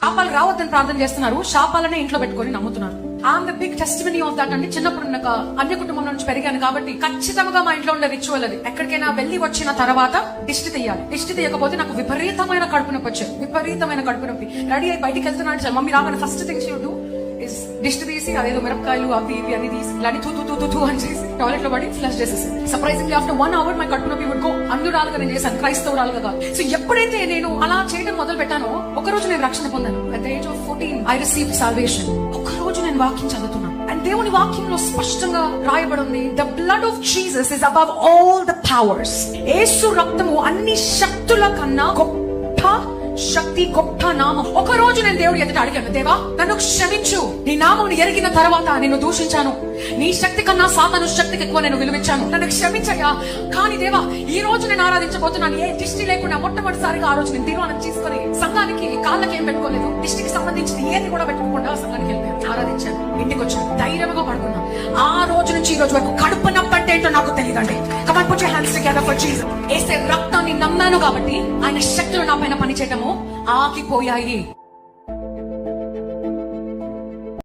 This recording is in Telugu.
శాపాలు రావద్దని ప్రార్థన చేస్తున్నారు, శాపాలనే ఇంట్లో పెట్టుకొని నమ్ముతున్నారు. I'm the big testimony of that అండి. చిన్నప్పుడు నాకు అన్య కుటుంబం నుంచి పెరిగాను కాబట్టి ఖచ్చితంగా మా ఇంట్లో ఉండే రిచువల్ అది. ఎక్కడికైనా వెళ్లి వచ్చిన తర్వాత దిష్టి తీయాలి. దిష్టి తీయకపోతే నాకు విపరీతమైన కడుపు నొప్పి వచ్చేది, విపరీతమైన కడుపు నొప్పి. రెడీ అయి బయటికి వెళ్తున్నాడు, మమ్మీ రాగానే first things you do is దిష్టి తీసి అదేదో మిరపకాయలు అవి ఇవి అని తీసి ఇలా తూ అని చేసి టాయిలెట్ లో పడి ఫ్లష్ చేసేసి సర్ప్రైజింగ్లీ ఆఫ్టర్ 1 hour మై కడుపు నొప్పి వుడ్ గో. అందురాలుగా నేను చేశాను, క్రైస్తవురాలుగా కాదు. సో ఎప్పుడైతే నేను అలా చేయడం మొదలు పెట్టానో ఒక రోజు నేను రక్షణ పొందాను. At the age of 14 I received salvation. ఒక రోజు నేను వాక్యం చదువుతున్నాను అండ్ దేవుని వాక్యంలో స్పష్టంగా రాయబడి ఉంది, the blood of Jesus is above all the powers. యేసు రక్తము అన్ని శక్తుల కన్నా గొప్ప శక్తి, గొప్ప నామం. ఒక రోజు నేను దేవుడి ఎదుట అడిగాను, దేవా నన్ను క్షమించు, నీ నామం ఎరిగిన తర్వాత నేను దూషించాను, నీ శక్తి కన్నా సాతాను శక్తికి ఎక్కువ నేను విలువించాను, నన్ను క్షమించయ్యా. కానీ దేవా ఈ రోజు నేను ఆరాధించబోతున్నాను, ఏ దిష్టి లేకుండా మొట్టమొదటిసారిగా ఆ రోజు నేను తీర్మానం చేసుకుని సంఘానికి కాళ్ళకి ఏం పెట్టుకోలేదు, దిష్టికి సంబంధించింది ఏది కూడా పెట్టుకోకుండా సంఘానికి వెళ్ళిపోయాను, ఆరాధించాను, ఇంటికి వచ్చాను, ధైర్యంగా పడుకున్నాను. ఆ రోజు నుంచి ఈ రోజు వరకు కడుపు నొప్పి అంటే ఏంటో నాకు తెలియదండి. Come on, put your hands together for Jesus. యేసే రక్తాన్ని నమ్మాను కాబట్టి ఆయన శక్తులు నా పైన పనిచేయటము ఆగిపోయాయి.